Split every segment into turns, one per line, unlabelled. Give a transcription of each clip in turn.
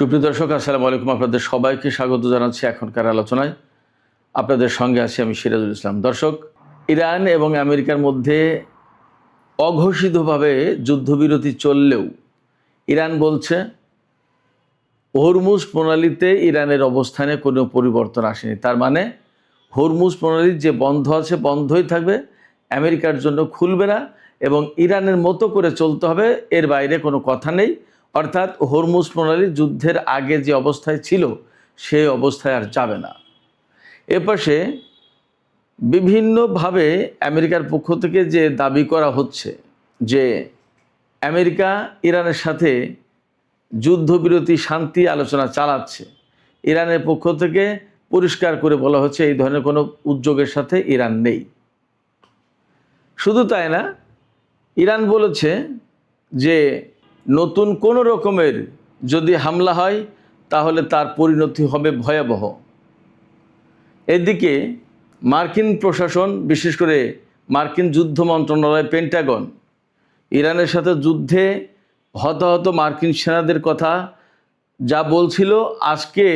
সুপ্রিয় দর্শক, আসসালামু আলাইকুম। আপনাদের সবাইকে স্বাগত জানাচ্ছি এখনকার আলোচনায়। আপনাদের সঙ্গে আছি আমি সিরাজুল ইসলাম। দর্শক, ইরান এবং আমেরিকার মধ্যে অঘোষিতভাবে যুদ্ধবিরতি চললেও ইরান বলছে হরমুজ প্রণালীতে ইরানের অবস্থানে কোনো পরিবর্তন আসেনি। তার মানে হরমুজ প্রণালী যে বন্ধ আছে বন্ধই থাকবে, আমেরিকার জন্য খুলবে না এবং ইরানের মতো করে চলতে হবে, এর বাইরে কোনো কথা নেই। অর্থাৎ হরমুজ প্রণালী যুদ্ধের আগে যে অবস্থায় ছিল সেই অবস্থায় আর যাবে না। এপাশে বিভিন্নভাবে আমেরিকার পক্ষ থেকে যে দাবি করা হচ্ছে যে আমেরিকা ইরানের সাথে যুদ্ধবিরতি শান্তি আলোচনা চালাচ্ছে, ইরানের পক্ষ থেকে পরিষ্কার করে বলা হচ্ছে এই ধরনের কোনো উদ্যোগের সাথে ইরান নেই। শুধু তাই না, ইরান বলেছে যে নতুন কোনো রকমের যদি হামলা হয় তাহলে তার পরিণতি হবে ভয়াবহ। এদিকে মার্কিন প্রশাসন, বিশেষ করে মার্কিন যুদ্ধ মন্ত্রণালয় পেন্টাগন, ইরানের সাথে যুদ্ধে হতাহত মার্কিন সেনাদের কথা যা বলছিল আজকে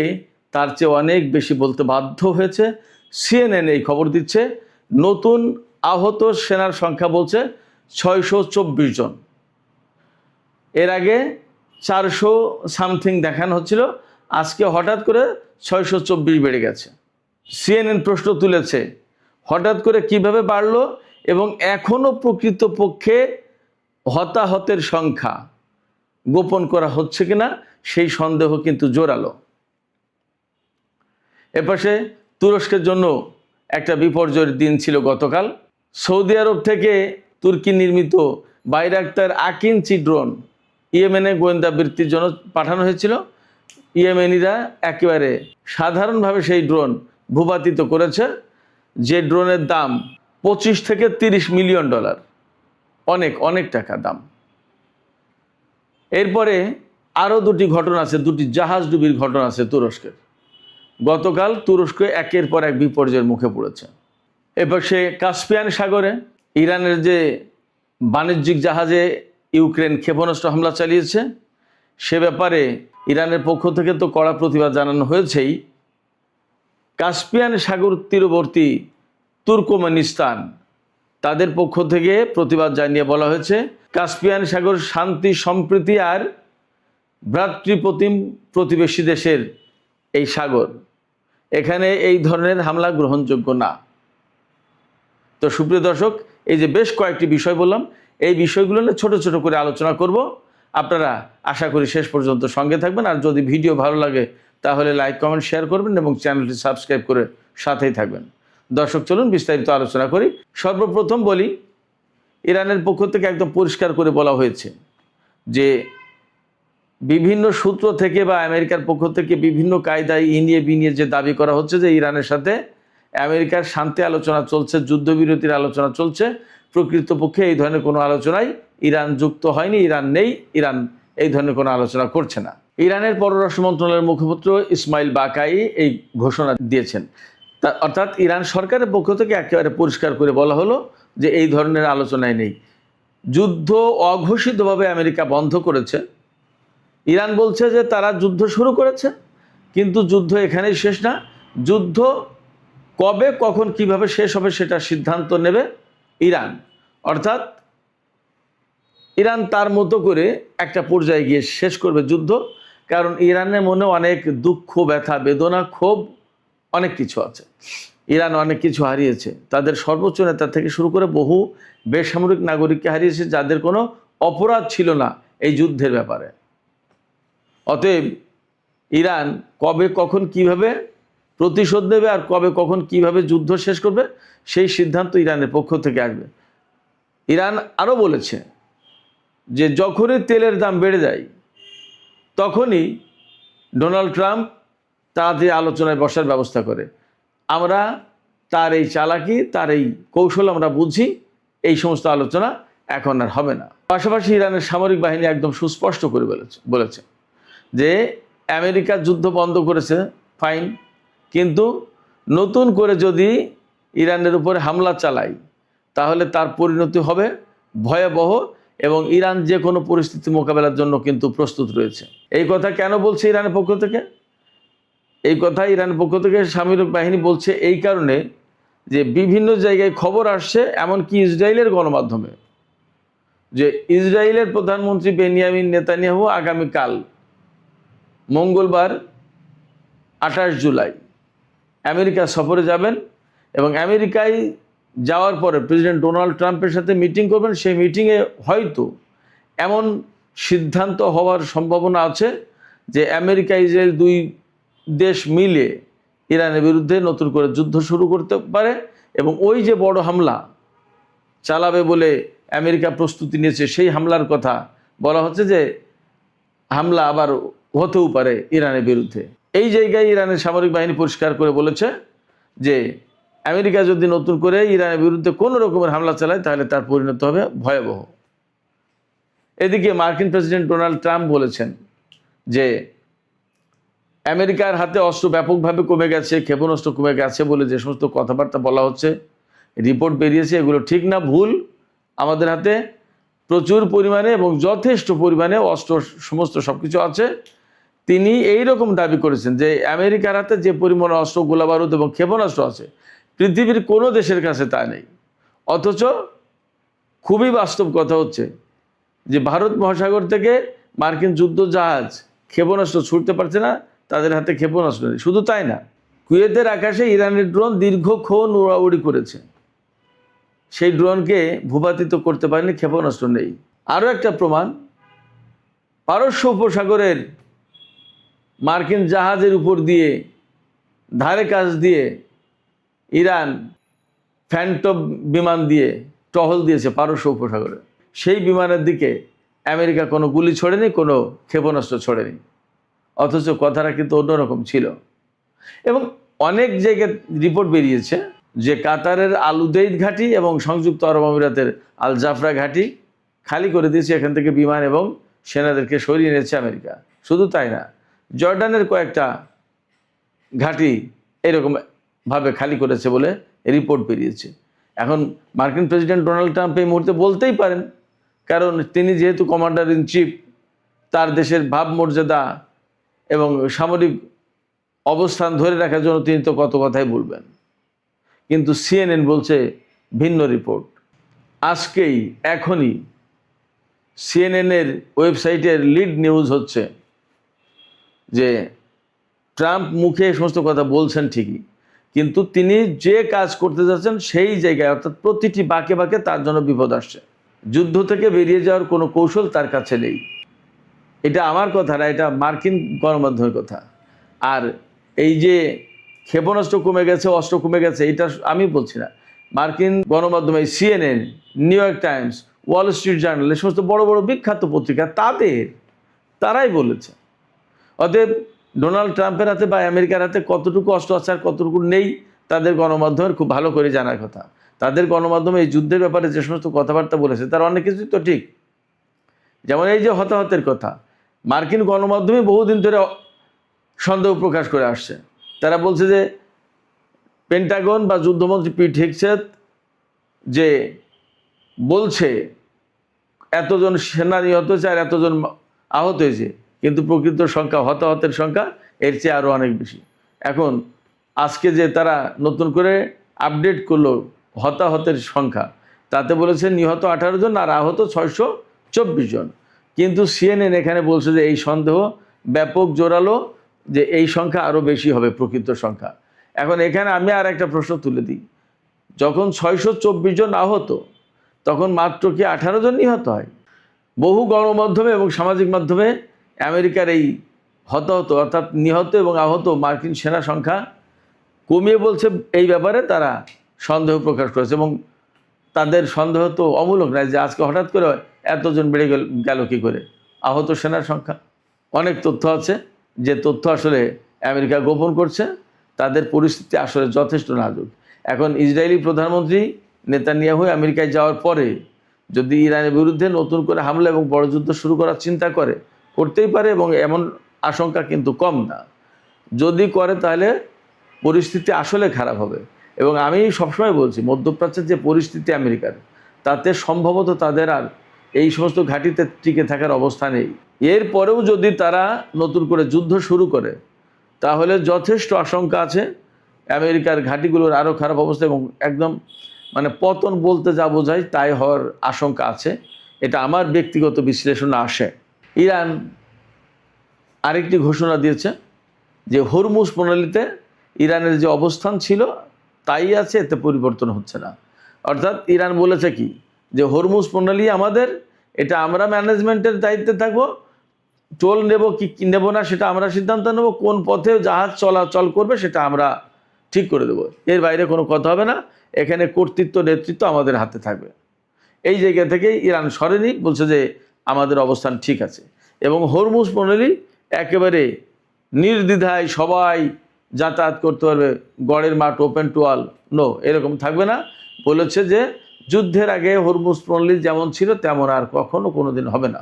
তার চেয়ে অনেক বেশি বলতে বাধ্য হয়েছে। সিএনএন এই খবর দিচ্ছে, নতুন আহত সেনার সংখ্যা বলছে 624 জন। এর আগে 400 সামথিং দেখানো হচ্ছিল, আজকে হঠাৎ করে 624 বেড়ে গেছে। সিএনএন প্রশ্ন তুলেছে হঠাৎ করে কিভাবে বাড়লো এবং এখনও প্রকৃতপক্ষে হতাহতের সংখ্যা গোপন করা হচ্ছে কিনা সেই সন্দেহ কিন্তু জোরালো। এপাশে তুরস্কের জন্য একটা বিপর্যয়ের দিন ছিল গতকাল। সৌদি আরব থেকে তুর্কি নির্মিত বাইরাক্তার আকিঞ্চি ড্রোন ইয়েমেনে গোয়েন্দা বৃত্তির জন্য পাঠানো হয়েছিল। ইয়েমেনিরা একেবারে সাধারণভাবে সেই ড্রোন ভূপাতিত করেছে, যে ড্রোনের দাম 25 থেকে 30 মিলিয়ন ডলার, অনেক অনেক টাকা দাম। এরপরে আরও দুটি ঘটনা আছে, দুটি জাহাজ ডুবির ঘটনা আছে তুরস্কের। গতকাল তুরস্ক একের পর এক বিপর্যয়ের মুখে পড়েছে। এবার সে কাস্পিয়ান সাগরে ইরানের যে বাণিজ্যিক জাহাজে ইউক্রেন ক্ষেপণাস্ত্র হামলা চালিয়েছে, সে ব্যাপারে ইরানের পক্ষ থেকে তো কড়া প্রতিবাদ জানানো হয়েছেই। কাস্পিয়ান সাগর তীরবর্তী তুর্কমেনিস্তান, তাদের পক্ষ থেকে প্রতিবাদ জানিয়ে বলা হয়েছে কাস্পিয়ান সাগর শান্তি, সম্প্রীতি আর ভ্রাতৃপ্রতিম প্রতিবেশী দেশের এই সাগর, এখানে এই ধরনের হামলা গ্রহণযোগ্য না। তো সুপ্রিয় দর্শক, এই যে বেশ কয়েকটি বিষয় বললাম, এই বিষয়গুলো নিয়ে ছোট ছোট করে আলোচনা করব। আপনারা আশা করি শেষ পর্যন্ত সঙ্গে থাকবেন। আর যদি ভিডিও ভালো লাগে তাহলে লাইক, কমেন্ট, শেয়ার করবেন এবং চ্যানেলটি সাবস্ক্রাইব করে সাথেই থাকবেন। দর্শক, চলুন বিস্তারিত আলোচনা করি। সর্বপ্রথম বলি, ইরানের পক্ষ থেকে একদম পরিষ্কার করে বলা হয়েছে যে বিভিন্ন সূত্র থেকে বা আমেরিকার পক্ষ থেকে বিভিন্ন কায়দায় ইনিয়ে বিনিয়ে যে দাবি করা হচ্ছে যে ইরানের সাথে আমেরিকার শান্তি আলোচনা চলছে, যুদ্ধবিরতির আলোচনা চলছে, প্রকৃতপক্ষে এই ধরনের কোনো আলোচনায় ইরান যুক্ত হয়নি, ইরান নেই, ইরান এই ধরনের কোনো আলোচনা করছে না। ইরানের পররাষ্ট্র মন্ত্রণালয়ের মুখপাত্র ইসমাইল বাকাই এই ঘোষণা দিয়েছেন। অর্থাৎ ইরান সরকারের পক্ষ থেকে একেবারে পরিষ্কার করে বলা হলো যে এই ধরনের আলোচনায় নেই। যুদ্ধ অঘোষিতভাবে আমেরিকা বন্ধ করেছে। ইরান বলছে যে তারা যুদ্ধ শুরু করেছে, কিন্তু যুদ্ধ এখানেই শেষ না। যুদ্ধ কবে, কখন, কিভাবে শেষ হবে সেটা সিদ্ধান্ত নেবে ইরান। অর্থাৎ ইরান তার মতো করে একটা পর্যায়ে গিয়ে শেষ করবে যুদ্ধ। কারণ ইরানের মনে অনেক দুঃখ, ব্যথা, বেদনা, ক্ষোভ, অনেক কিছু আছে। ইরান অনেক কিছু হারিয়েছে, তাদের সর্বোচ্চ নেতা থেকে শুরু করে বহু বেসামরিক নাগরিককে হারিয়েছে যাদের কোনো অপরাধ ছিল না এই যুদ্ধের ব্যাপারে। অতএব ইরান কবে, কখন, কিভাবে প্রতিশোধ নেবে আর কবে, কখন, কিভাবে যুদ্ধ শেষ করবে সেই সিদ্ধান্ত ইরানের পক্ষ থেকে আসবে। ইরান আরও বলেছে যে যখনই তেলের দাম বেড়ে যায় তখনই ডোনাল্ড ট্রাম্প তাদের আলোচনায় বসার ব্যবস্থা করে। আমরা তার এই চালাকি, তার এই কৌশল আমরা বুঝি, এই সমস্ত আলোচনা এখন আর হবে না। পাশাপাশি ইরানের সামরিক বাহিনী একদম সুস্পষ্ট করে বলেছে যে আমেরিকা যুদ্ধ বন্ধ করেছে, ফাইন, কিন্তু নতুন করে যদি ইরানের উপরে হামলা চালায় তাহলে তার পরিণতি হবে ভয়াবহ এবং ইরান যে কোনো পরিস্থিতি মোকাবেলার জন্য কিন্তু প্রস্তুত রয়েছে। এই কথা কেন বলছে ইরানের পক্ষ থেকে? এই কথা ইরানের পক্ষ থেকে সামরিক বাহিনী বলছে এই কারণে যে বিভিন্ন জায়গায় খবর আসছে, এমনকি ইসরায়েলের গণমাধ্যমে, যে ইসরায়েলের প্রধানমন্ত্রী বেনিয়ামিন নেতানিয়াহু আগামীকাল মঙ্গলবার 28 জুলাই আমেরিকা সফরে যাবেন এবং আমেরিকায় যাওয়ার পরে প্রেসিডেন্ট ডোনাল্ড ট্রাম্পের সাথে মিটিং করবেন। সেই মিটিংয়ে হয়তো এমন সিদ্ধান্ত হওয়ার সম্ভাবনা আছে যে আমেরিকা ইসরায়েল দুই দেশ মিলে ইরানের বিরুদ্ধে নতুন করে যুদ্ধ শুরু করতে পারে এবং ওই যে বড় হামলা চালাবে বলে আমেরিকা প্রস্তুতি নিয়েছে, সেই হামলার কথা বলা হচ্ছে যে হামলা আবার হতেও পারে ইরানের বিরুদ্ধে। এই জায়গায় ইরানের সামরিক বাহিনী পরিষ্কার করে বলেছে যে আমেরিকা যদি নতুন করে ইরানের বিরুদ্ধে কোনো রকমের হামলা চালায় তাহলে তার পরিণত হবে ভয়াবহ। এদিকে মার্কিন প্রেসিডেন্ট ডোনাল্ড ট্রাম্প বলেছেন যে আমেরিকার হাতে অস্ত্র ব্যাপকভাবে কমে গেছে, ক্ষেপণাস্ত্র কমে গেছে বলে যে সমস্ত কথাবার্তা বলা হচ্ছে, রিপোর্ট বেরিয়েছে, এগুলো ঠিক না, ভুল। আমাদের হাতে প্রচুর পরিমাণে এবং যথেষ্ট পরিমাণে অস্ত্র সমস্ত সব কিছু আছে। তিনি এই রকম দাবি করেছেন যে আমেরিকার হাতে যে পরিমাণ অস্ত্র, গোলাবারুদ এবং ক্ষেপণাস্ত্র আছে পৃথিবীর কোনো দেশের কাছে তা নেই। অথচ খুবই বাস্তব কথা হচ্ছে যে ভারত মহাসাগর থেকে মার্কিন যুদ্ধ জাহাজ ক্ষেপণাস্ত্র ছুটতে পারছে না, তাদের হাতে ক্ষেপণাস্ত্র নেই। শুধু তাই না, কুয়েতের আকাশে ইরানের ড্রোন দীর্ঘক্ষণ উড়াউড়ি করেছে, সেই ড্রোনকে ভূপাতিত করতে পারেনি, ক্ষেপণাস্ত্র নেই। আরও একটা প্রমাণ, পারস্য উপসাগরের মার্কিন জাহাজের উপর দিয়ে ধারে কাছ দিয়ে ইরান ফ্যান্টম বিমান দিয়ে টহল দিয়েছে পারস্য উপসাগরে। সেই বিমানের দিকে আমেরিকা কোনো গুলি ছোড়েনি, কোনো ক্ষেপণাস্ত্র ছোড়েনি। অথচ কথাটা কিন্তু অন্যরকম ছিল। এবং অনেক জায়গায় রিপোর্ট বেরিয়েছে যে কাতারের আল উদেইদ ঘাঁটি এবং সংযুক্ত আরব আমিরাতের আল জাফরা ঘাঁটি খালি করে দিয়েছে, এখান থেকে বিমান এবং সেনাদেরকে সরিয়ে নিয়েছে আমেরিকা। শুধু তাই না, জর্ডানের কয়েকটা ঘাঁটি এরকমভাবে খালি করেছে বলে রিপোর্ট বেরিয়েছে। এখন মার্কিন প্রেসিডেন্ট ডোনাল্ড ট্রাম্প এই মুহূর্তে বলতেই পারেন, কারণ তিনি যেহেতু কমান্ডার ইন চিফ, তার দেশের ভাবমর্যাদা এবং সামরিক অবস্থান ধরে রাখার জন্য তিনি তো কত কথাই বলবেন। কিন্তু সিএনএন বলছে ভিন্ন রিপোর্ট। আজকেই এখনই সিএনএনের ওয়েবসাইটের লিড নিউজ হচ্ছে যে ট্রাম্প মুখে এই সমস্ত কথা বলছেন ঠিকই, কিন্তু তিনি যে কাজ করতে যাচ্ছেন সেই জায়গায়, অর্থাৎ প্রতিটি বাঁকে বাঁকে তার জন্য বিপদ আসছে। যুদ্ধ থেকে বেরিয়ে যাওয়ার কোনো কৌশল তার কাছে নেই। এটা আমার কথা না, এটা মার্কিন গণমাধ্যমের কথা। আর এই যে ক্ষেপণাস্ত্র কমে গেছে, অস্ত্র কমে গেছে, এটা আমি বলছি না, মার্কিন গণমাধ্যমে CNN, new York Times, Wall Street journal, এই সমস্ত বড় বড় বিখ্যাত পত্রিকা তারাই বলেছে। অতএব ডোনাল্ড ট্রাম্পের হাতে বা আমেরিকার হাতে কতটুকু অস্ত্র আছে আর কতটুকু নেই তাদের গণমাধ্যমের খুব ভালো করে জানার কথা। তাদের গণমাধ্যমে এই যুদ্ধের ব্যাপারে যে সমস্ত কথাবার্তা বলেছে তার অনেক কিছুই তো ঠিক। যেমন এই যে হতাহতের কথা, মার্কিন গণমাধ্যমে বহুদিন ধরে সন্দেহ প্রকাশ করে আসছে। তারা বলছে যে পেন্টাগন বা যুদ্ধমন্ত্রী পিট হেগসেথ যে বলছে এতজন সেনা নিহত হয়েছে আর এতজন আহত হয়েছে, কিন্তু প্রকৃত সংখ্যা, হতাহতের সংখ্যা এর চেয়ে আরও অনেক বেশি। এখন আজকে যে তারা নতুন করে আপডেট করলো হতাহতের সংখ্যা, তাতে বলেছে নিহত 18 জন আর আহত 624 জন। কিন্তু সিএনএন এখানে বলছে যে এই সন্দেহ ব্যাপক জোরালো, যে এই সংখ্যা আরও বেশি হবে প্রকৃত সংখ্যা। এখন এখানে আমি আর একটা প্রশ্ন তুলে দিই, যখন 624 জন আহত তখন মাত্র কি 18 জন নিহত হয়? বহু গণমাধ্যমে এবং সামাজিক মাধ্যমে আমেরিকার এই হতাহত অর্থাৎ নিহত এবং আহত মার্কিন সেনা সংখ্যা কমিয়ে বলছে। এই ব্যাপারে তারা সন্দেহ প্রকাশ করেছে এবং তাদের সন্দেহ তো অমূলক নয় যে আজকে হঠাৎ করে এতজন বেড়ে গেল কী করে আহত সেনার সংখ্যা। অনেক তথ্য আছে যে তথ্য আসলে আমেরিকা গোপন করছে। তাদের পরিস্থিতি আসলে যথেষ্ট নাজুক। এখন ইসরায়েলি প্রধানমন্ত্রী নেতানিয়াহু আমেরিকায় যাওয়ার পরে যদি ইরানের বিরুদ্ধে নতুন করে হামলা এবং বড় যুদ্ধ শুরু করার চিন্তা করতেই পারে, এবং এমন আশঙ্কা কিন্তু কম না। যদি করে তাহলে পরিস্থিতি আসলে খারাপ হবে। এবং আমি সবসময় বলছি, মধ্যপ্রাচ্যের যে পরিস্থিতি আমেরিকার, তাতে সম্ভবত তাদের আর এই সমস্ত ঘাঁটিতে টিকে থাকার অবস্থা নেই। এরপরেও যদি তারা নতুন করে যুদ্ধ শুরু করে তাহলে যথেষ্ট আশঙ্কা আছে আমেরিকার ঘাঁটিগুলোর আরও খারাপ অবস্থা এবং একদম মানে পতন বলতে যা বোঝায় তাই হওয়ার আশঙ্কা আছে। এটা আমার ব্যক্তিগত বিশ্লেষণে আসে। ইরান আরেকটি ঘোষণা দিয়েছে যে হরমুজ প্রণালীতে ইরানের যে অবস্থান ছিল তাই আছে, এতে পরিবর্তন হচ্ছে না। অর্থাৎ ইরান বলেছে কি যে হরমুজ প্রণালী আমাদের, এটা আমরা ম্যানেজমেন্টের দায়িত্বে থাকবো, টোল নেব কি নেব না সেটা আমরা সিদ্ধান্ত নেব, কোন পথে জাহাজ চলাচল করবে সেটা আমরা ঠিক করে দেবো, এর বাইরে কোনো কথা হবে না, এখানে কর্তৃত্ব নেতৃত্ব আমাদের হাতে থাকবে। এই জায়গা থেকে ইরান সরেনি, বলছে যে আমাদের অবস্থান ঠিক আছে এবং হরমুজ প্রণালী একেবারে নির্দ্বিধায় সবাই যাতায়াত করতে পারবে, গড়ের মাঠ ওপেন টু অল, নো, এরকম থাকবে না। বলেছে যে যুদ্ধের আগে হরমুজ প্রণালী যেমন ছিল তেমন আর কখনো কোনো দিন হবে না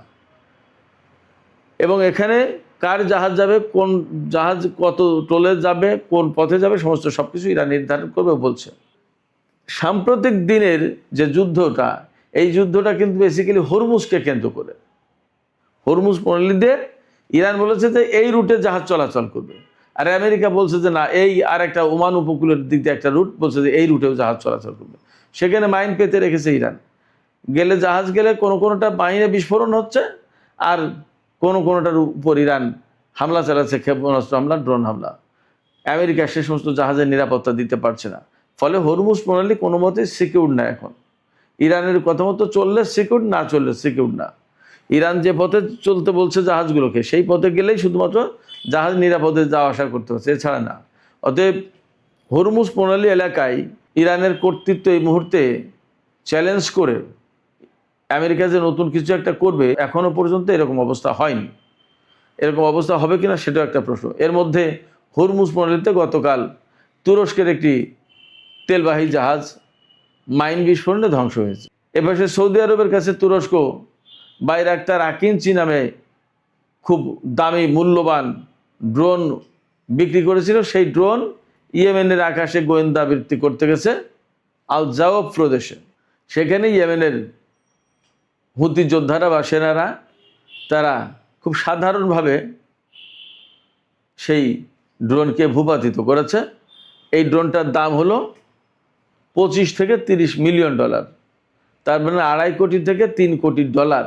এবং এখানে কার জাহাজ যাবে, কোন জাহাজ কত টোলে যাবে, কোন পথে যাবে, সমস্ত সব কিছু ইরান নির্ধারণ করবে বলছে। সাম্প্রতিক দিনের যে যুদ্ধটা, এই যুদ্ধটা কিন্তু বেসিক্যালি হরমুজকে কেন্দ্র করে। হরমুজ প্রণালী দিয়ে ইরান বলেছে যে এই রুটে জাহাজ চলাচল করবে, আর আমেরিকা বলছে যে না, এই আর একটা ওমান উপকূলের দিক দিয়ে একটা রুট, বলছে যে এই রুটেও জাহাজ চলাচল করবে। সেখানে মাইন পেতে রেখেছে ইরান, গেলে জাহাজ গেলে কোনোটা মাইনে বিস্ফোরণ হচ্ছে আর কোনোটার উপর ইরান হামলা চালাচ্ছে, ক্ষেপণাস্ত্র হামলা, ড্রোন হামলা। আমেরিকা সে সমস্ত জাহাজের নিরাপত্তা দিতে পারছে না, ফলে হরমুজ প্রণালী কোনো মতেই সিকিউর না। এখন ইরানের কথা মতো চললে সিকিউর, না চললে সিকিউর না। ইরান যে পথে চলতে বলছে জাহাজগুলোকে, সেই পথে গেলেই শুধুমাত্র জাহাজ নিরাপদে যাওয়া আসা করতে হচ্ছে, এছাড়া না। অতএব হরমুজ প্রণালী এলাকায় ইরানের কর্তৃত্ব এই মুহূর্তে চ্যালেঞ্জ করে আমেরিকা যে নতুন কিছু একটা করবে, এখনও পর্যন্ত এরকম অবস্থা হয়নি। এরকম অবস্থা হবে কিনা সেটাও একটা প্রশ্ন। এর মধ্যে হরমুজ প্রণালীতে গতকাল তুরস্কের একটি তেলবাহী জাহাজ মাইন বিস্ফোরণে ধ্বংস হয়েছে। এপাশে সৌদি আরবের কাছে তুরস্ক বাইরাক্তার আকিঞ্চি নামে খুব দামি মূল্যবান ড্রোন বিক্রি করেছিল। সেই ড্রোন ইয়েমেনের আকাশে গোয়েন্দা বৃত্তি করতে গেছে আল জাওয়াব প্রদেশে। সেখানে ইয়েমেনের হুতি যোদ্ধারা বা সেনারা তারা খুব সাধারণভাবে সেই ড্রোনকে ভূপাতিত করেছে। এই ড্রোনটার দাম হলো 25 থেকে 30 মিলিয়ন ডলার, তার মানে 2.5 কোটি থেকে 3 কোটি ডলার,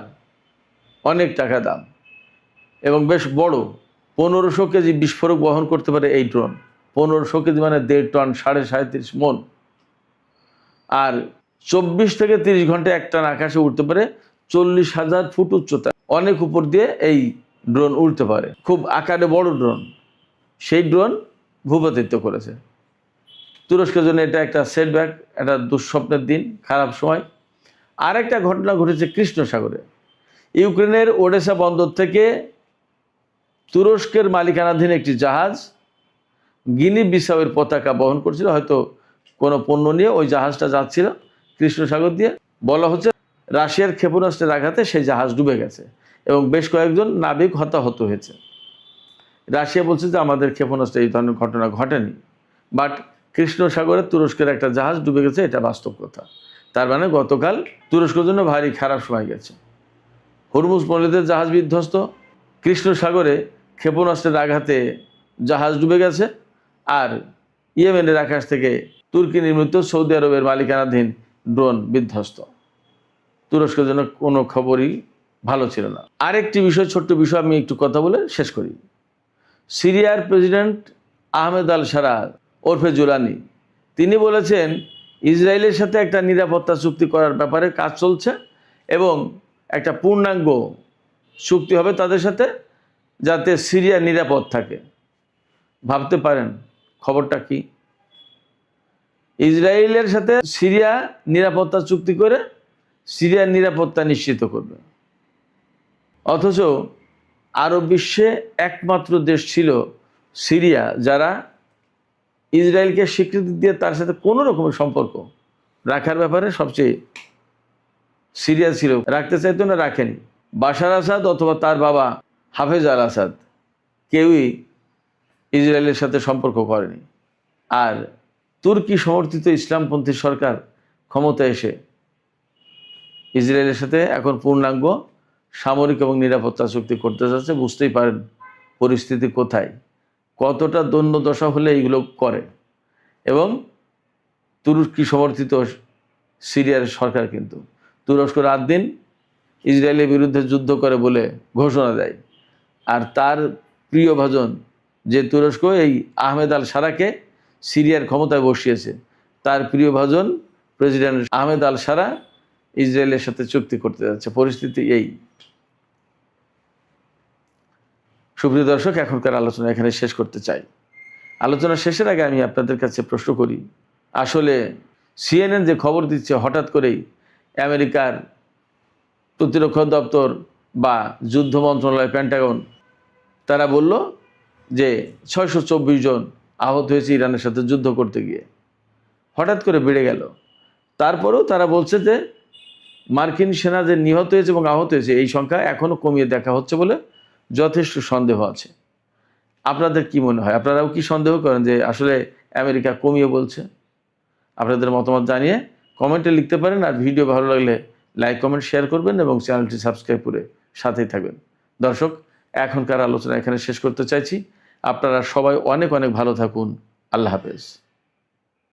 অনেক টাকা দাম এবং বেশ বড়। 1500 কেজি বিস্ফোরক বহন করতে পারে এই ড্রোন। 1500 কেজি মানে 1.5 টন, 37.5 মন। আর 24 থেকে 30 ঘন্টায় একটানা আকাশে উঠতে পারে, 40,000 ফুট উচ্চতা, অনেক উপর দিয়ে এই ড্রোন উড়তে পারে, খুব আকারে বড় ড্রোন। সেই ড্রোন ভূপাতিত করেছে। তুরস্কের জন্য এটা একটা সেটব্যাক, একটা দুঃস্বপ্নের দিন, খারাপ সময়। আর একটা ঘটনা ঘটেছে কৃষ্ণ সাগরে। ইউক্রেনের ওডেসা বন্দর থেকে তুরস্কের মালিকানাধীন একটি জাহাজ গিনি বিসাউয়ের পতাকা বহন করছিল, হয়তো কোনো পণ্য নিয়ে ওই জাহাজটা যাচ্ছিল কৃষ্ণ সাগর দিয়ে। বলা হচ্ছে রাশিয়ার ক্ষেপণাস্ত্রের আঘাতে সেই জাহাজ ডুবে গেছে এবং বেশ কয়েকজন নাবিক হতাহত হয়েছে। রাশিয়া বলছে যে আমাদের ক্ষেপণাস্ত্রে এই ধরনের ঘটনা ঘটেনি, বাট কৃষ্ণ সাগরে তুরস্কের একটা জাহাজ ডুবে গেছে, এটা বাস্তব কথা। তার মানে গতকাল তুরস্কের জন্য ভারী খারাপ সময় গেছে। হরমুজ প্রণালীতে জাহাজ বিধ্বস্ত, কৃষ্ণ সাগরে ক্ষেপণাস্ত্রের আঘাতে জাহাজ ডুবে গেছে, আর ইয়েমেনের আকাশ থেকে তুর্কি নির্মিত সৌদি আরবের মালিকানাধীন ড্রোন বিধ্বস্ত। তুরস্কের জন্য কোনো খবরই ভালো ছিল না। আরেকটি বিষয়, ছোট্ট বিষয়, আমি একটু কথা বলে শেষ করি। সিরিয়ার প্রেসিডেন্ট আহমেদ আল সারা ওরফে জুলানি, তিনি বলেছেন ইসরায়েলের সাথে একটা নিরাপত্তা চুক্তি করার ব্যাপারে কাজ চলছে এবং একটা পূর্ণাঙ্গ চুক্তি হবে তাদের সাথে, যাতে সিরিয়া নিরাপদ থাকে। ভাবতে পারেন খবরটা কি? ইসরায়েলের সাথে সিরিয়া নিরাপত্তা চুক্তি করে সিরিয়ার নিরাপত্তা নিশ্চিত করবে। অথচ আরব বিশ্বে একমাত্র দেশ ছিল সিরিয়া যারা ইসরায়েলকে স্বীকৃতি দিয়ে তার সাথে কোনো রকমের সম্পর্ক রাখার ব্যাপারে সবচেয়ে সিরিয়াস ছিল, রাখতে চাইতো না, রাখেনি। বাশার আসাদ অথবা তার বাবা হাফেজ আল আসাদ কেউই ইসরায়েলের সাথে সম্পর্ক করেনি। আর তুর্কি সমর্থিত ইসলামপন্থী সরকার ক্ষমতায় এসে ইসরায়েলের সাথে এখন পূর্ণাঙ্গ সামরিক এবং নিরাপত্তা চুক্তি করতে যাচ্ছে। বুঝতেই পারেন পরিস্থিতি কোথায়, কতটা দৈন্য দশা হলে এইগুলো করে। এবং তুরস্কি সমর্থিত সিরিয়ার সরকার কিন্তু তুরস্ক রাত দিন ইসরায়েলের বিরুদ্ধে যুদ্ধ করে বলে ঘোষণা দেয়। আর তার প্রিয় ভাজন যে তুরস্ক এই আহমেদ আল সারাকে সিরিয়ার ক্ষমতায় বসিয়েছে, তার প্রিয় ভাজন প্রেসিডেন্ট আহমেদ আল সারা ইসরায়েলের সাথে চুক্তি করতে যাচ্ছে। পরিস্থিতি এই। সুপ্রিয় দর্শক, এখনকার আলোচনা এখানে শেষ করতে চাই। আলোচনা শেষের আগে আমি আপনাদের কাছে প্রশ্ন করি, আসলে CNN যে খবর দিচ্ছে হঠাৎ করেই আমেরিকার প্রতিরক্ষা দপ্তর বা যুদ্ধ মন্ত্রণালয় পেন্টাগন তারা বলল যে 624 জন আহত হয়েছে ইরানের সাথে যুদ্ধ করতে গিয়ে, হঠাৎ করে বেড়ে গেল। তারপরেও তারা বলছে যে মার্কিন সেনা যে নিহত হয়েছে এবং আহত হয়েছে এই সংখ্যা এখনও কমিয়ে দেখা হচ্ছে বলে যথেষ্ট সন্দেহ আছে। আপনাদের কি মনে হয়? আপনারাও কি সন্দেহ করেন যে আসলে আমেরিকা কমিয়ে বলছে? আপনাদের মতামত জানিয়ে কমেন্টে লিখতে পারেন। আর ভিডিও ভালো লাগলে লাইক কমেন্ট শেয়ার করবেন এবং চ্যানেলটি সাবস্ক্রাইব করে সাথেই থাকবেন। দর্শক, এখনকার আলোচনা এখানে শেষ করতে চাইছি। আপনারা সবাই অনেক অনেক ভালো থাকুন। আল্লাহ হাফেজ।